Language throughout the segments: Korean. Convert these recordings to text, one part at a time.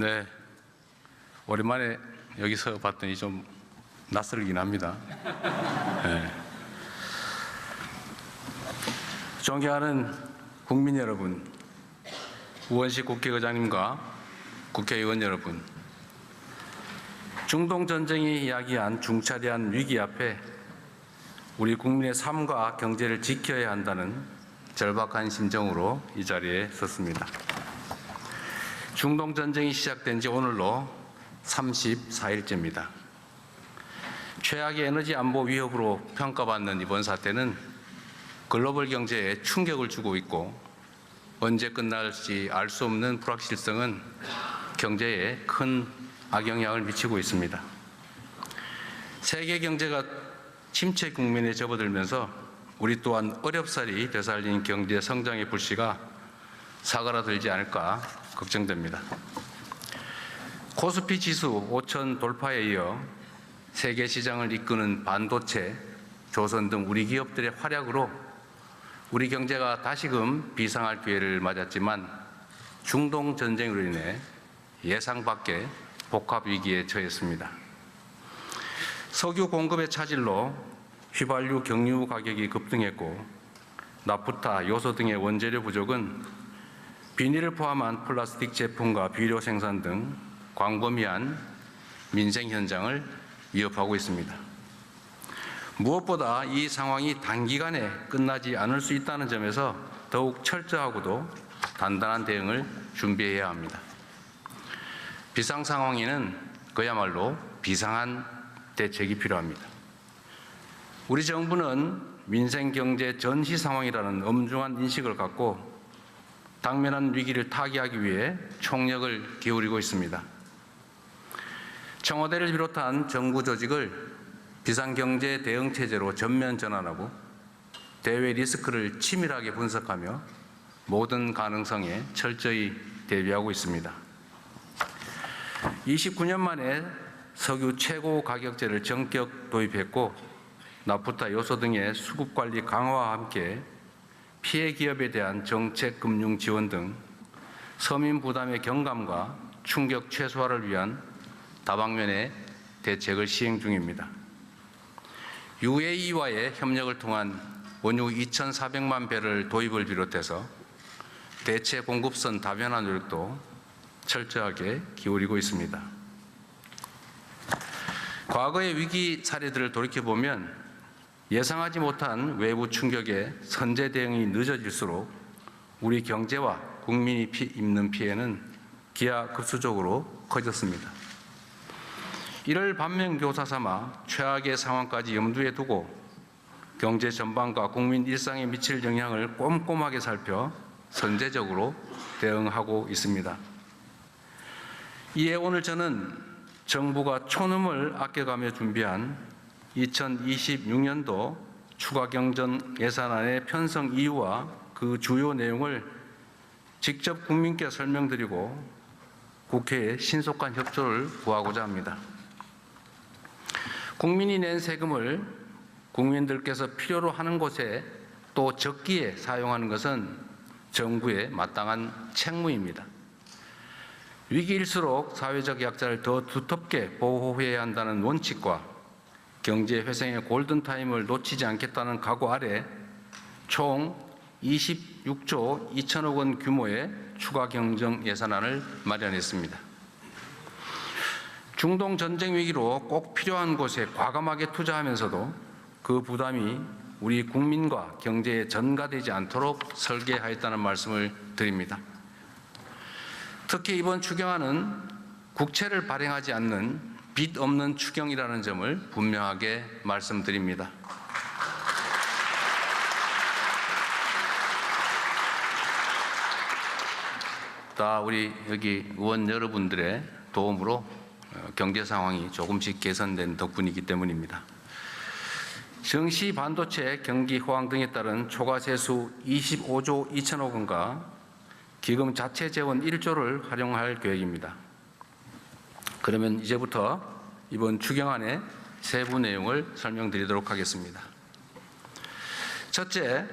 네, 오랜만에 여기서 봤더니 좀 낯설긴 합니다. 네. 존경하는 국민 여러분, 우원식 국회의장님과 국회의원 여러분, 중동 전쟁이 야기한 중차대한 위기 앞에 우리 국민의 삶과 경제를 지켜야 한다는 절박한 심정으로 이 자리에 섰습니다. 중동 전쟁이 시작된 지 오늘로 34일째입니다. 최악의 에너지 안보 위협으로 평가받는 이번 사태는 글로벌 경제에 충격을 주고 있고 언제 끝날지 알 수 없는 불확실성은 경제에 큰 악영향을 미치고 있습니다. 세계 경제가 침체 국면에 접어들면서 우리 또한 어렵사리 되살린 경제 성장의 불씨가 사그라들지 않을까 걱정됩니다. 코스피 지수 5천 돌파에 이어 세계 시장을 이끄는 반도체, 조선 등 우리 기업들의 활약으로 우리 경제가 다시금 비상할 기회를 맞았지만 중동 전쟁으로 인해 예상 밖의 복합 위기에 처했습니다. 석유 공급의 차질로 휘발유, 경유 가격이 급등했고 나프타, 요소 등의 원재료 부족은 비닐을 포함한 플라스틱 제품과 비료 생산 등 광범위한 민생 현장을 위협하고 있습니다. 무엇보다 이 상황이 단기간에 끝나지 않을 수 있다는 점에서 더욱 철저하고도 단단한 대응을 준비해야 합니다. 비상 상황에는 그야말로 비상한 대책이 필요합니다. 우리 정부는 민생 경제 전시 상황이라는 엄중한 인식을 갖고 당면한 위기를 타개하기 위해 총력을 기울이고 있습니다. 청와대를 비롯한 정부 조직을 비상경제 대응체제로 전면 전환하고 대외 리스크를 치밀하게 분석하며 모든 가능성에 철저히 대비하고 있습니다. 29년 만에 석유 최고 가격제를 전격 도입했고 나프타, 요소 등의 수급관리 강화와 함께 피해 기업에 대한 정책 금융 지원 등 서민 부담의 경감과 충격 최소화를 위한 다방면의 대책을 시행 중입니다. UAE와의 협력을 통한 원유 2,400만 배럴 도입을 비롯해서 대체 공급선 다변화 노력도 철저하게 기울이고 있습니다. 과거의 위기 사례들을 돌이켜보면 예상하지 못한 외부 충격에 선제 대응이 늦어질수록 우리 경제와 국민이 입는 피해는 기하급수적으로 커졌습니다. 이를 반면교사 삼아 최악의 상황까지 염두에 두고 경제 전반과 국민 일상에 미칠 영향을 꼼꼼하게 살펴 선제적으로 대응하고 있습니다. 이에 오늘 저는 정부가 촌음을 아껴가며 준비한 2026년도 추가경정 예산안의 편성 이유와 그 주요 내용을 직접 국민께 설명드리고 국회에 신속한 협조를 구하고자 합니다. 국민이 낸 세금을 국민들께서 필요로 하는 곳에 또 적기에 사용하는 것은 정부의 마땅한 책무입니다. 위기일수록 사회적 약자를 더 두텁게 보호해야 한다는 원칙과 경제 회생의 골든타임을 놓치지 않겠다는 각오 아래 총 26조 2천억 원 규모의 추가 경정 예산안을 마련했습니다. 중동 전쟁 위기로 꼭 필요한 곳에 과감하게 투자하면서도 그 부담이 우리 국민과 경제에 전가되지 않도록 설계하였다는 말씀을 드립니다. 특히 이번 추경안은 국채를 발행하지 않는 빚 없는 추경이라는 점을 분명하게 말씀드립니다. 다 우리 여기 의원 여러분들의 도움으로 경제 상황이 조금씩 개선된 덕분이기 때문입니다. 정시 반도체 경기 호황 등에 따른 초과 세수 25조 2천억 원과 기금 자체 재원 1조를 활용할 계획입니다. 그러면 이제부터 이번 추경안의 세부 내용을 설명드리도록 하겠습니다. 첫째,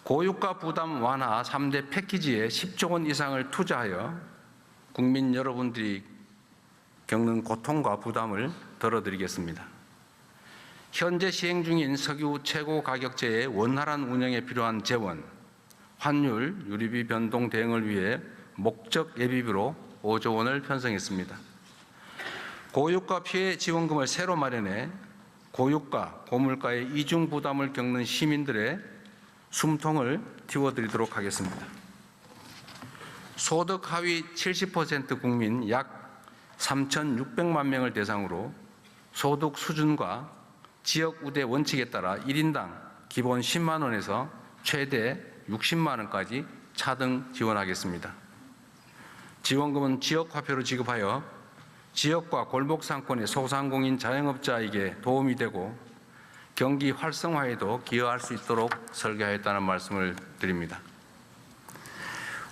고유가 부담 완화 3대 패키지에 10조 원 이상을 투자하여 국민 여러분들이 겪는 고통과 부담을 덜어드리겠습니다. 현재 시행 중인 석유 최고 가격제의 원활한 운영에 필요한 재원, 환율, 유류비 변동 대응을 위해 목적 예비비로 5조 원을 편성했습니다. 고유가 피해 지원금을 새로 마련해 고유가, 고물가의 이중 부담을 겪는 시민들의 숨통을 틔워드리도록 하겠습니다. 소득 하위 70% 국민 약 3,600만 명을 대상으로 소득 수준과 지역 우대 원칙에 따라 1인당 기본 10만 원에서 최대 60만 원까지 차등 지원하겠습니다. 지원금은 지역 화폐로 지급하여 지역과 골목 상권의 소상공인 자영업자에게 도움이 되고 경기 활성화에도 기여할 수 있도록 설계하였다는 말씀을 드립니다.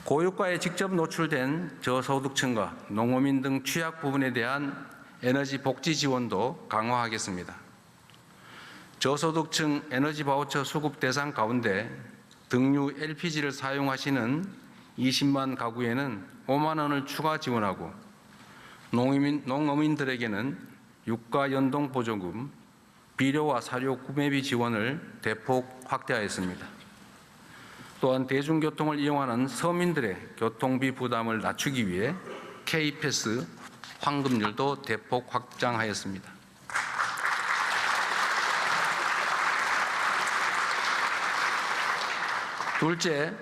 고유가에 직접 노출된 저소득층과 농어민 등 취약 부분에 대한 에너지 복지 지원도 강화하겠습니다. 저소득층 에너지 바우처 수급 대상 가운데 등유 LPG를 사용하시는 20만 가구에는 5만 원을 추가 지원하고 농어민들에게는 유가 연동 보조금, 비료와 사료 구매비 지원을 대폭 확대하였습니다. 또한 대중교통을 이용하는 서민들의 교통비 부담을 낮추기 위해 K패스 환급률도 대폭 확장하였습니다. 둘째,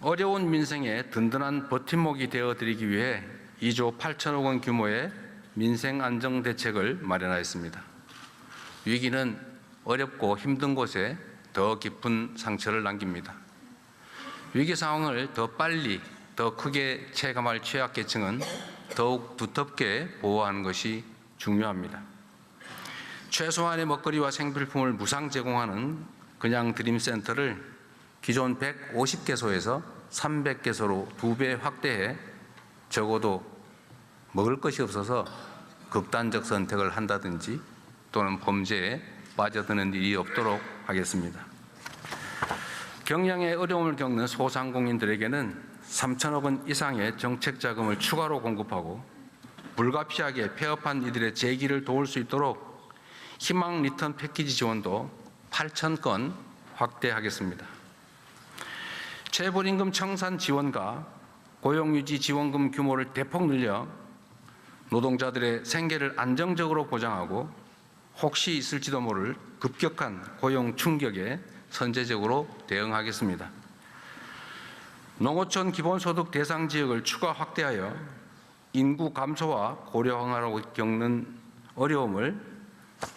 어려운 민생에 든든한 버팀목이 되어드리기 위해 2조 8천억 원 규모의 민생안정대책을 마련하였습니다. 위기는 어렵고 힘든 곳에 더 깊은 상처를 남깁니다. 위기 상황을 더 빨리, 더 크게 체감할 취약계층은 더욱 두텁게 보호하는 것이 중요합니다. 최소한의 먹거리와 생필품을 무상 제공하는 그냥드림센터를 기존 150개소에서 300개소로 2배 확대해 적어도 먹을 것이 없어서 극단적 선택을 한다든지 또는 범죄에 빠져드는 일이 없도록 하겠습니다. 경영에 어려움을 겪는 소상공인들에게는 3천억 원 이상의 정책 자금을 추가로 공급하고 불가피하게 폐업한 이들의 재기를 도울 수 있도록 희망 리턴 패키지 지원도 8천 건 확대하겠습니다. 재벌임금 청산 지원과 고용유지 지원금 규모를 대폭 늘려 노동자들의 생계를 안정적으로 보장하고 혹시 있을지도 모를 급격한 고용 충격에 선제적으로 대응하겠습니다. 농어촌 기본소득 대상 지역을 추가 확대하여 인구 감소와 고령화로 겪는 어려움을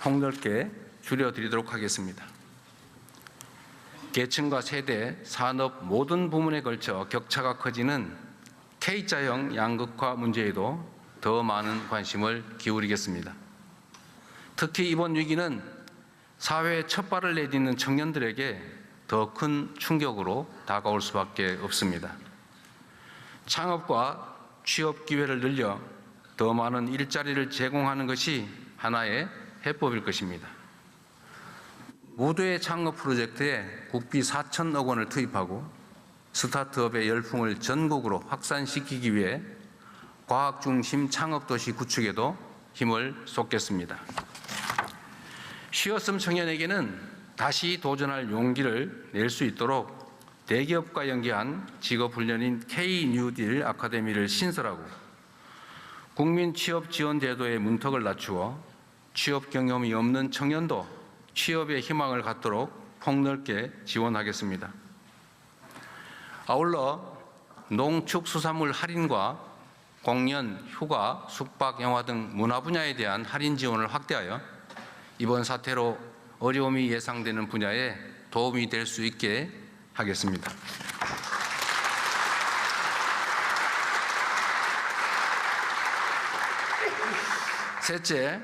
폭넓게 줄여드리도록 하겠습니다. 계층과 세대, 산업 모든 부문에 걸쳐 격차가 커지는 K자형 양극화 문제에도 더 많은 관심을 기울이겠습니다. 특히 이번 위기는 사회에 첫 발을 내딛는 청년들에게 더 큰 충격으로 다가올 수밖에 없습니다. 창업과 취업 기회를 늘려 더 많은 일자리를 제공하는 것이 하나의 해법일 것입니다. 무도의 창업 프로젝트에 국비 4천억 원을 투입하고 스타트업의 열풍을 전국으로 확산시키기 위해 과학 중심 창업도시 구축에도 힘을 쏟겠습니다. 쉬었음 청년에게는 다시 도전할 용기를 낼 수 있도록 대기업과 연계한 직업훈련인 K-뉴딜 아카데미를 신설하고 국민 취업 지원 제도의 문턱을 낮추어 취업 경험이 없는 청년도 취업의 희망을 갖도록 폭넓게 지원하겠습니다. 아울러 농축수산물 할인과 공연, 휴가, 숙박, 영화 등 문화 분야에 대한 할인 지원을 확대하여 이번 사태로 어려움이 예상되는 분야에 도움이 될 수 있게 하겠습니다. 셋째,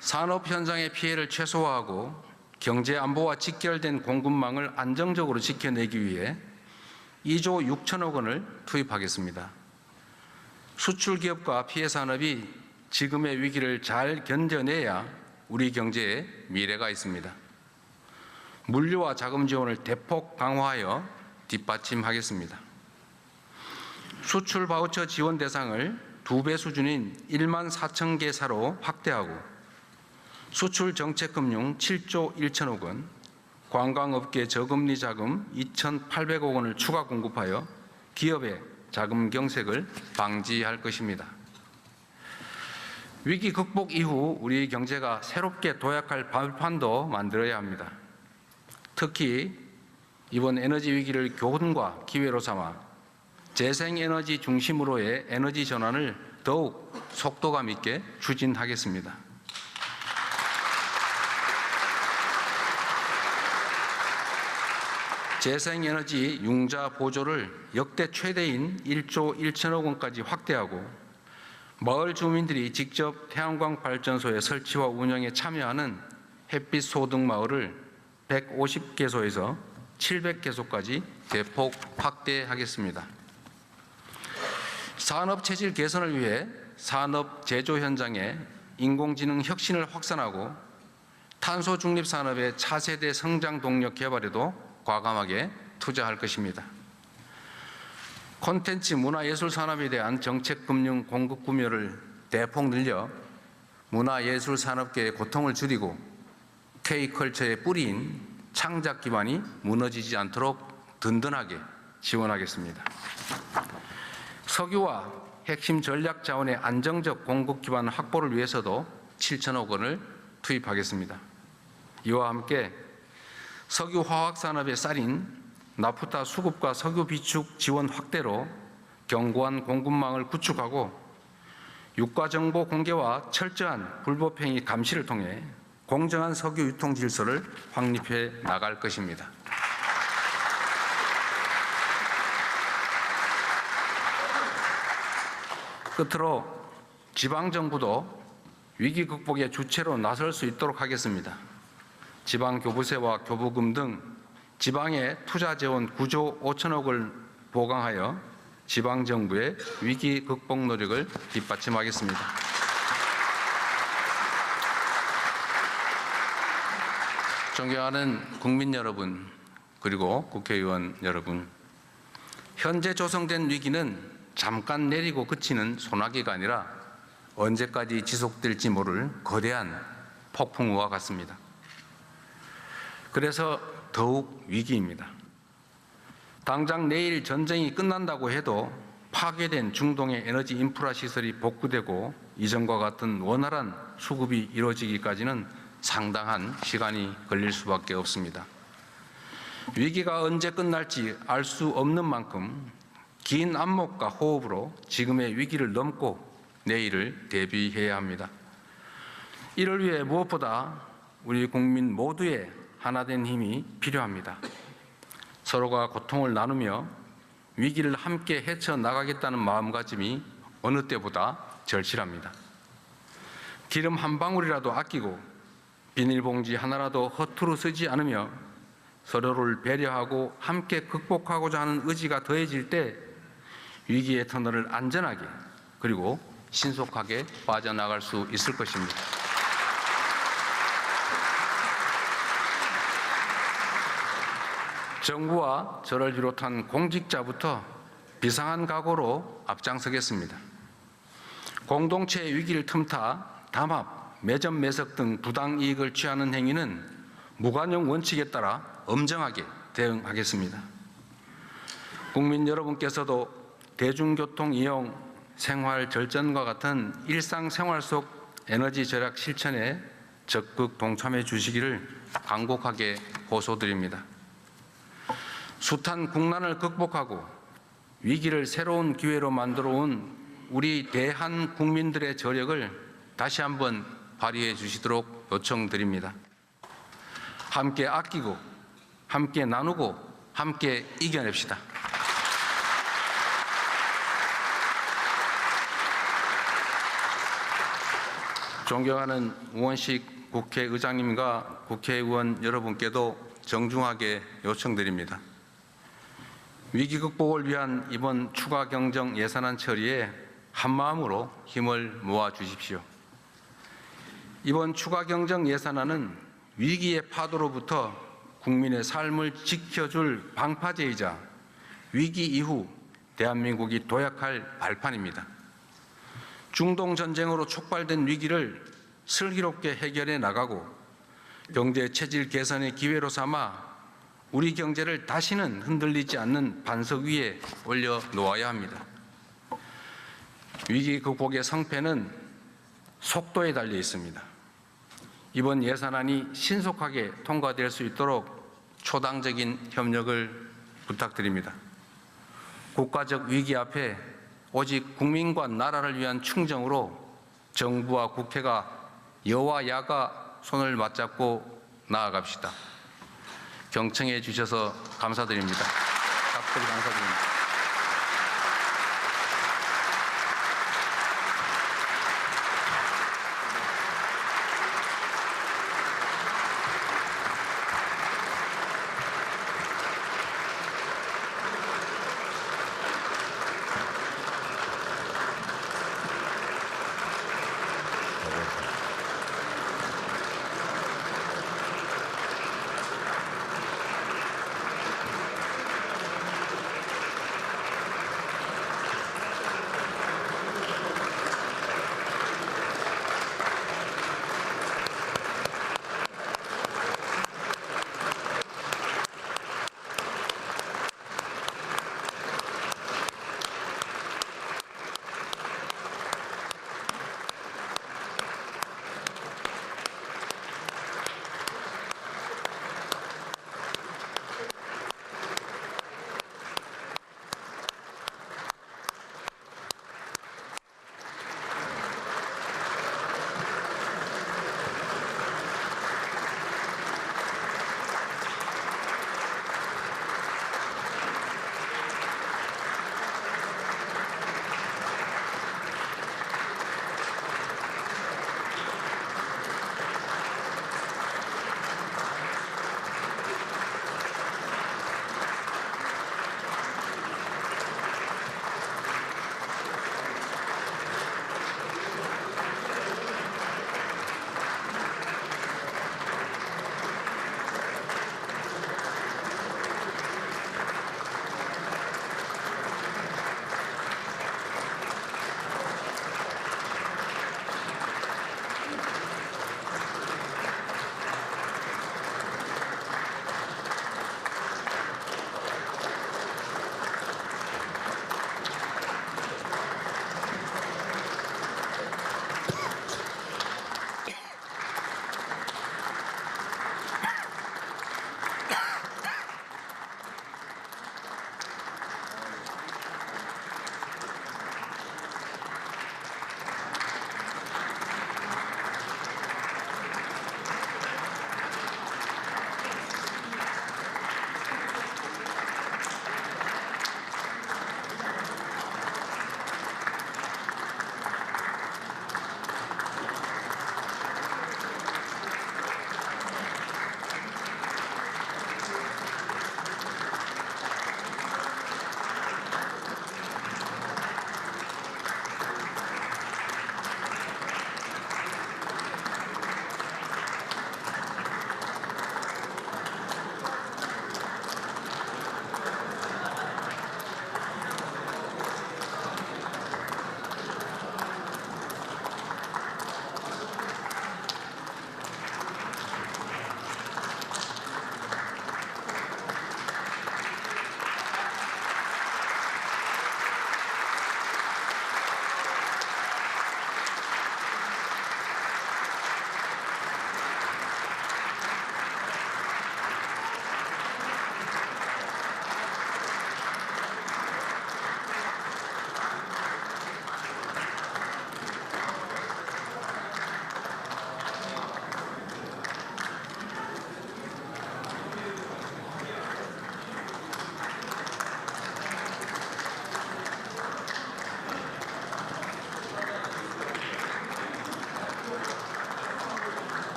산업 현장의 피해를 최소화하고 경제 안보와 직결된 공급망을 안정적으로 지켜내기 위해 2조 6천억 원을 투입하겠습니다. 수출 기업과 피해 산업이 지금의 위기를 잘 견뎌내야 우리 경제에 미래가 있습니다. 물류와 자금 지원을 대폭 강화하여 뒷받침하겠습니다. 수출 바우처 지원 대상을 2배 수준인 1만 4천 개사로 확대하고 수출 정책금융 7조 1천억 원, 관광업계 저금리 자금 2,800억 원을 추가 공급하여 기업의 자금 경색을 방지할 것입니다. 위기 극복 이후 우리 경제가 새롭게 도약할 발판도 만들어야 합니다. 특히 이번 에너지 위기를 교훈과 기회로 삼아 재생에너지 중심으로의 에너지 전환을 더욱 속도감 있게 추진하겠습니다. 재생에너지 융자 보조를 역대 최대인 1조 1천억 원까지 확대하고 마을 주민들이 직접 태양광 발전소의 설치와 운영에 참여하는 햇빛 소등 마을을 150개소에서 700개소까지 대폭 확대하겠습니다. 산업 체질 개선을 위해 산업 제조 현장에 인공지능 혁신을 확산하고 탄소 중립 산업의 차세대 성장 동력 개발에도 과감하게 투자할 것입니다. 콘텐츠 문화예술 산업에 대한 정책 금융 공급 구매를 대폭 늘려 문화예술 산업계의 고통을 줄이고 K컬처의 뿌리인 창작 기반이 무너지지 않도록 든든하게 지원하겠습니다. 석유와 핵심 전략 자원의 안정적 공급 기반 확보를 위해서도 7천억 원을 투입하겠습니다. 이와 함께 석유 화학 산업의 쌀인 나프타 수급과 석유 비축 지원 확대로 견고한 공급망을 구축하고 유가 정보 공개와 철저한 불법 행위 감시를 통해 공정한 석유 유통 질서를 확립해 나갈 것입니다. 끝으로 지방정부도 위기 극복의 주체로 나설 수 있도록 하겠습니다. 지방교부세와 교부금 등 지방의 투자 재원 9조 5천억을 보강하여 지방정부의 위기 극복 노력을 뒷받침하겠습니다. 존경하는 국민 여러분, 그리고 국회의원 여러분, 현재 조성된 위기는 잠깐 내리고 그치는 소나기가 아니라 언제까지 지속될지 모를 거대한 폭풍우와 같습니다. 그래서 더욱 위기입니다. 당장 내일 전쟁이 끝난다고 해도 파괴된 중동의 에너지 인프라 시설이 복구되고 이전과 같은 원활한 수급이 이루어지기까지는 상당한 시간이 걸릴 수밖에 없습니다. 위기가 언제 끝날지 알 수 없는 만큼 긴 안목과 호흡으로 지금의 위기를 넘고 내일을 대비해야 합니다. 이를 위해 무엇보다 우리 국민 모두의 하나된 힘이 필요합니다. 서로가 고통을 나누며 위기를 함께 헤쳐나가겠다는 마음가짐이 어느 때보다 절실합니다. 기름 한 방울이라도 아끼고 비닐봉지 하나라도 허투루 쓰지 않으며 서로를 배려하고 함께 극복하고자 하는 의지가 더해질 때 위기의 터널을 안전하게 그리고 신속하게 빠져나갈 수 있을 것입니다. 정부와 저를 비롯한 공직자부터 비상한 각오로 앞장서겠습니다. 공동체의 위기를 틈타 담합, 매점 매석 등 부당이익을 취하는 행위는 무관용 원칙에 따라 엄정하게 대응하겠습니다. 국민 여러분께서도 대중교통 이용, 생활 절전과 같은 일상생활 속 에너지 절약 실천에 적극 동참해 주시기를 간곡하게 호소드립니다. 숱한 국난을 극복하고 위기를 새로운 기회로 만들어 온 우리 대한 국민들의 저력을 다시 한번 발휘해 주시도록 요청드립니다. 함께 아끼고, 함께 나누고, 함께 이겨냅시다. 존경하는 우원식 국회의장님과 국회의원 여러분께도 정중하게 요청드립니다. 위기 극복을 위한 이번 추가 경정 예산안 처리에 한마음으로 힘을 모아 주십시오. 이번 추가 경정 예산안은 위기의 파도로부터 국민의 삶을 지켜줄 방파제이자 위기 이후 대한민국이 도약할 발판입니다. 중동 전쟁으로 촉발된 위기를 슬기롭게 해결해 나가고 경제 체질 개선의 기회로 삼아 우리 경제를 다시는 흔들리지 않는 반석 위에 올려놓아야 합니다. 위기 극복의 성패는 속도에 달려 있습니다. 이번 예산안이 신속하게 통과될 수 있도록 초당적인 협력을 부탁드립니다. 국가적 위기 앞에 오직 국민과 나라를 위한 충정으로 정부와 국회가 여와 야가 손을 맞잡고 나아갑시다. 경청해 주셔서 감사드립니다. 답변 감사드립니다.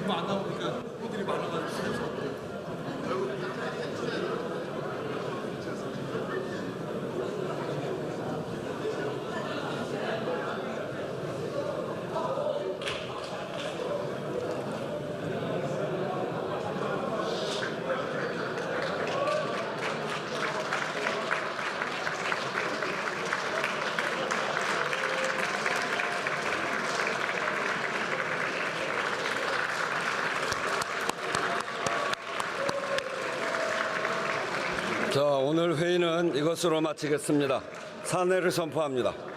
얼마 안 남으니까 후들이 많아가지고 스트레스 받고. 자, 오늘 회의는 이것으로 마치겠습니다. 사내를 선포합니다.